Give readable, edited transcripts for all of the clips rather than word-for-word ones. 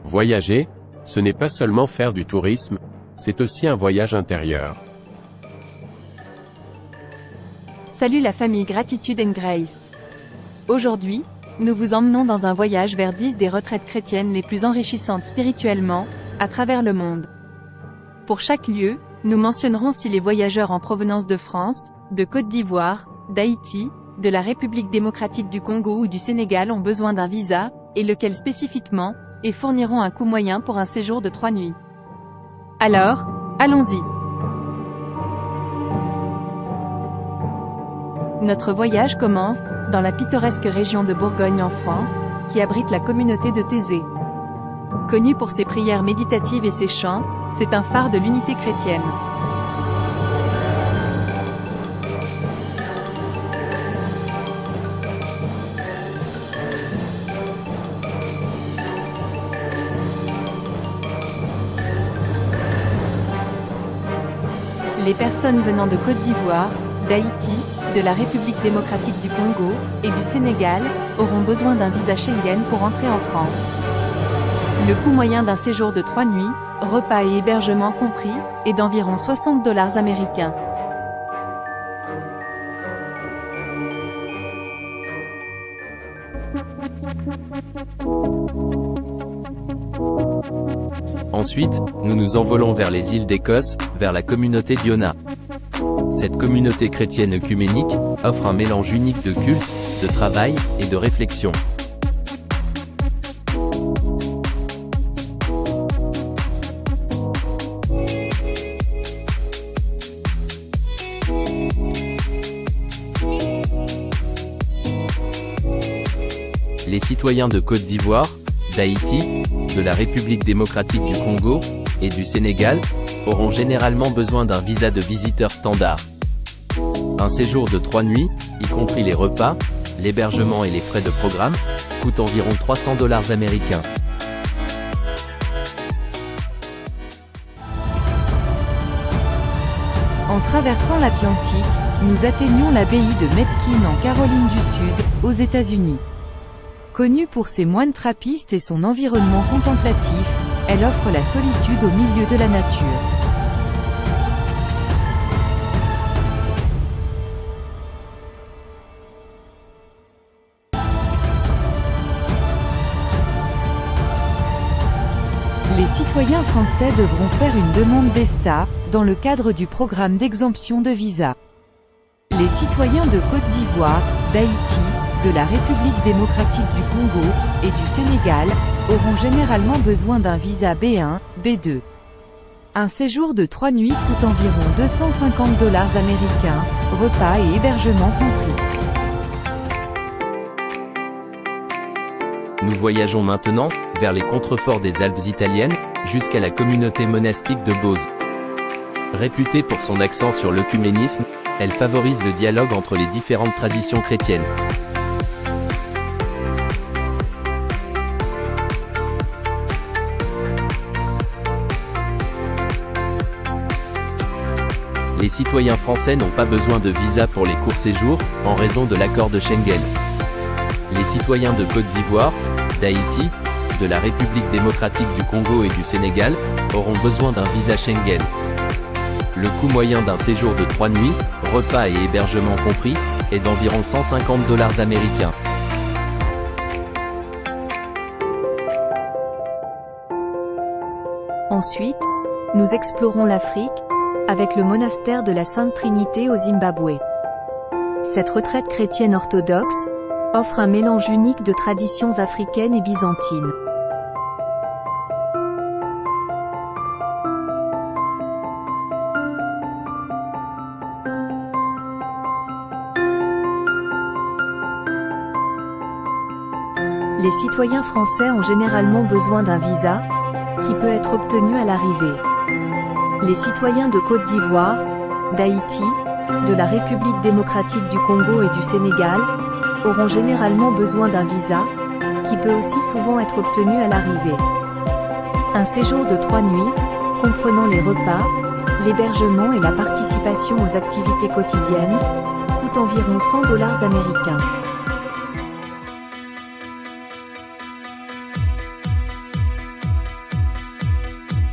Voyager, ce n'est pas seulement faire du tourisme, c'est aussi un voyage intérieur. Salut la famille Gratitude and Grace. Aujourd'hui, nous vous emmenons dans un voyage vers 10 des retraites chrétiennes les plus enrichissantes spirituellement, à travers le monde. Pour chaque lieu, nous mentionnerons si les voyageurs en provenance de France, de Côte d'Ivoire, d'Haïti, de la République démocratique du Congo ou du Sénégal ont besoin d'un visa, et lequel spécifiquement, et fourniront un coût moyen pour un séjour de 3 nuits. Alors, allons-y. Notre voyage commence, dans la pittoresque région de Bourgogne en France, qui abrite la communauté de Thésée. Connue pour ses prières méditatives et ses chants, c'est un phare de l'unité chrétienne. Les personnes venant de Côte d'Ivoire, d'Haïti, de la République démocratique du Congo, et du Sénégal, auront besoin d'un visa Schengen pour entrer en France. Le coût moyen d'un séjour de 3 nuits, repas et hébergement compris, est d'environ $60 américains. Ensuite, nous nous envolons vers les îles d'Écosse, vers la communauté d'Iona. Cette communauté chrétienne œcuménique offre un mélange unique de culte, de travail et de réflexion. Les citoyens de Côte d'Ivoire, d'Haïti, de la République démocratique du Congo, et du Sénégal, auront généralement besoin d'un visa de visiteur standard. Un séjour de 3 nuits, y compris les repas, l'hébergement et les frais de programme, coûte environ $300 américains. En traversant l'Atlantique, nous atteignons l'abbaye de Metkin en Caroline du Sud, aux États-Unis. Connue pour ses moines trappistes et son environnement contemplatif, elle offre la solitude au milieu de la nature. Les citoyens français devront faire une demande d'ESTA, dans le cadre du programme d'exemption de visa. Les citoyens de Côte d'Ivoire, d'Haïti, de la République démocratique du Congo, et du Sénégal, auront généralement besoin d'un visa B1, B2. Un séjour de 3 nuits coûte environ $250 américains, repas et hébergement compris. Nous voyageons maintenant, vers les contreforts des Alpes italiennes, jusqu'à la communauté monastique de Beauce. Réputée pour son accent sur l'œcuménisme, elle favorise le dialogue entre les différentes traditions chrétiennes. Les citoyens français n'ont pas besoin de visa pour les courts séjours, en raison de l'accord de Schengen. Les citoyens de Côte d'Ivoire, d'Haïti, de la République démocratique du Congo et du Sénégal, auront besoin d'un visa Schengen. Le coût moyen d'un séjour de 3 nuits, repas et hébergement compris, est d'environ $150 américains. Ensuite, nous explorons l'Afrique, avec le monastère de la Sainte Trinité au Zimbabwe. Cette retraite chrétienne orthodoxe offre un mélange unique de traditions africaines et byzantines. Les citoyens français ont généralement besoin d'un visa, qui peut être obtenu à l'arrivée. Les citoyens de Côte d'Ivoire, d'Haïti, de la République démocratique du Congo et du Sénégal, auront généralement besoin d'un visa, qui peut aussi souvent être obtenu à l'arrivée. Un séjour de 3 nuits, comprenant les repas, l'hébergement et la participation aux activités quotidiennes, coûte environ $100 américains.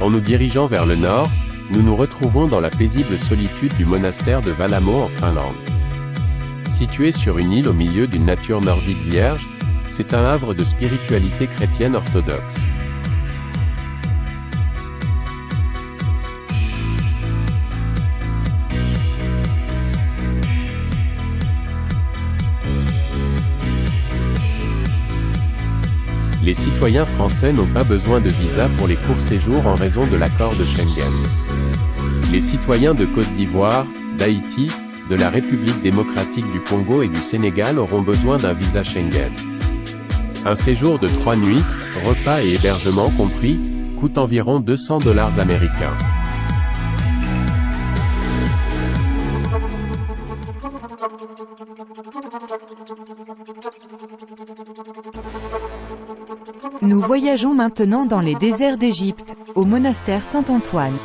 En nous dirigeant vers le nord, nous nous retrouvons dans la paisible solitude du monastère de Vallamo en Finlande. Situé sur une île au milieu d'une nature nordique vierge, c'est un havre de spiritualité chrétienne orthodoxe. Les citoyens français n'ont pas besoin de visa pour les courts séjours en raison de l'accord de Schengen. Les citoyens de Côte d'Ivoire, d'Haïti, de la République démocratique du Congo et du Sénégal auront besoin d'un visa Schengen. Un séjour de 3 nuits, repas et hébergement compris, coûte environ $200 américains. Nous voyageons maintenant dans les déserts d'Égypte, au monastère Saint-Antoine.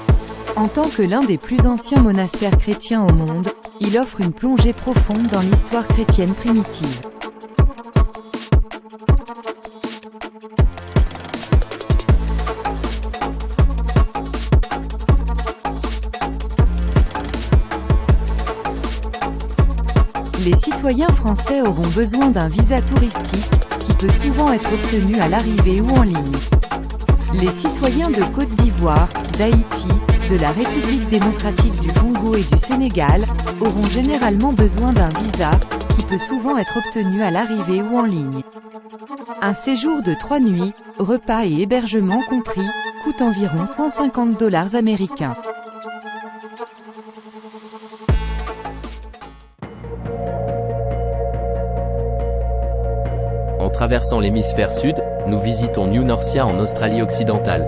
En tant que l'un des plus anciens monastères chrétiens au monde, il offre une plongée profonde dans l'histoire chrétienne primitive. Les citoyens français auront besoin d'un visa touristique, qui peut souvent être obtenu à l'arrivée ou en ligne. Les citoyens de Côte d'Ivoire, d'Haïti, de la République démocratique du Congo et du Sénégal, auront généralement besoin d'un visa, qui peut souvent être obtenu à l'arrivée ou en ligne. Un séjour de 3 nuits, repas et hébergement compris, coûte environ $150 américains. En traversant l'hémisphère sud, nous visitons New Norcia en Australie-Occidentale.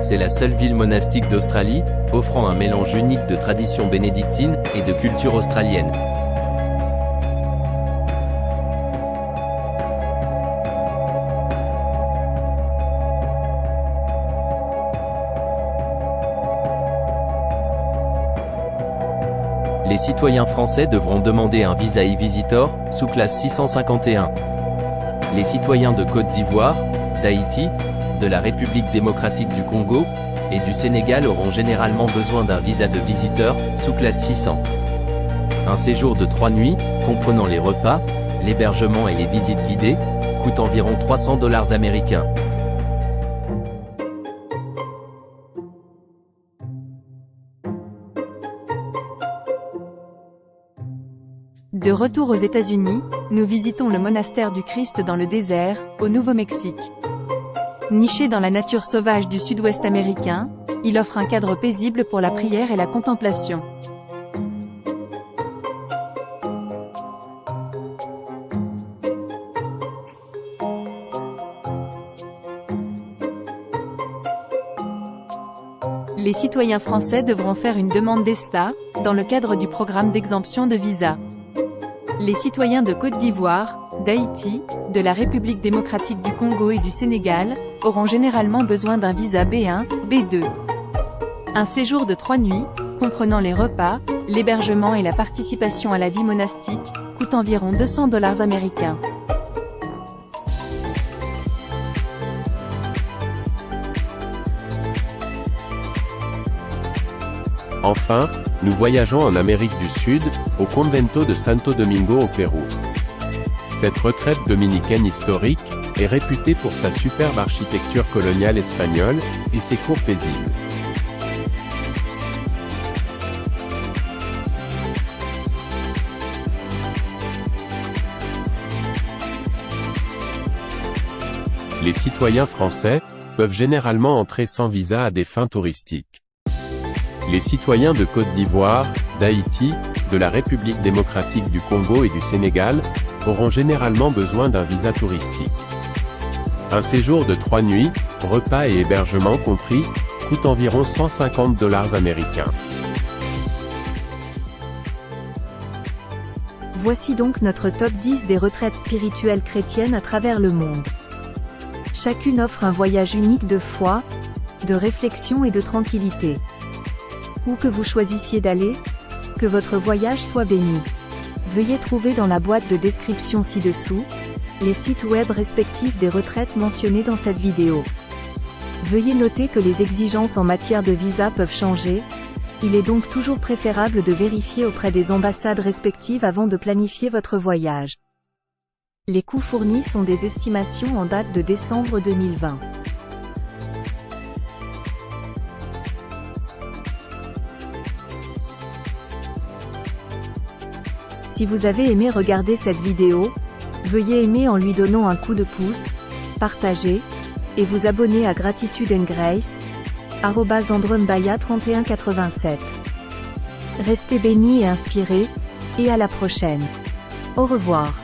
C'est la seule ville monastique d'Australie, offrant un mélange unique de tradition bénédictine et de culture australienne. Les citoyens français devront demander un visa e-visitor, sous classe 651. Les citoyens de Côte d'Ivoire, d'Haïti, de la République démocratique du Congo et du Sénégal auront généralement besoin d'un visa de visiteur, sous classe 600. Un séjour de 3 nuits, comprenant les repas, l'hébergement et les visites guidées, coûte environ $300 américains. De retour aux États-Unis, nous visitons le monastère du Christ dans le désert, au Nouveau-Mexique. Niché dans la nature sauvage du sud-ouest américain, il offre un cadre paisible pour la prière et la contemplation. Les citoyens français devront faire une demande d'ESTA, dans le cadre du programme d'exemption de visa. Les citoyens de Côte d'Ivoire, d'Haïti, de la République démocratique du Congo et du Sénégal, auront généralement besoin d'un visa B1, B2. Un séjour de 3 nuits, comprenant les repas, l'hébergement et la participation à la vie monastique, coûte environ $200 américains. Enfin, nous voyageons en Amérique du Sud, au convento de Santo Domingo au Pérou. Cette retraite dominicaine historique est réputée pour sa superbe architecture coloniale espagnole et ses cours paisibles. Les citoyens français peuvent généralement entrer sans visa à des fins touristiques. Les citoyens de Côte d'Ivoire, d'Haïti, de la République démocratique du Congo et du Sénégal auront généralement besoin d'un visa touristique. Un séjour de 3 nuits, repas et hébergement compris, coûte environ $150 américains. Voici donc notre top 10 des retraites spirituelles chrétiennes à travers le monde. Chacune offre un voyage unique de foi, de réflexion et de tranquillité. Où que vous choisissiez d'aller, que votre voyage soit béni. Veuillez trouver dans la boîte de description ci-dessous, les sites web respectifs des retraites mentionnées dans cette vidéo. Veuillez noter que les exigences en matière de visa peuvent changer. Il est donc toujours préférable de vérifier auprès des ambassades respectives avant de planifier votre voyage. Les coûts fournis sont des estimations en date de décembre 2020. Si vous avez aimé regarder cette vidéo, veuillez aimer en lui donnant un coup de pouce, partager, et vous abonner à Gratitude and Grace, @andreumbaya3187. Restez bénis et inspirés, et à la prochaine. Au revoir.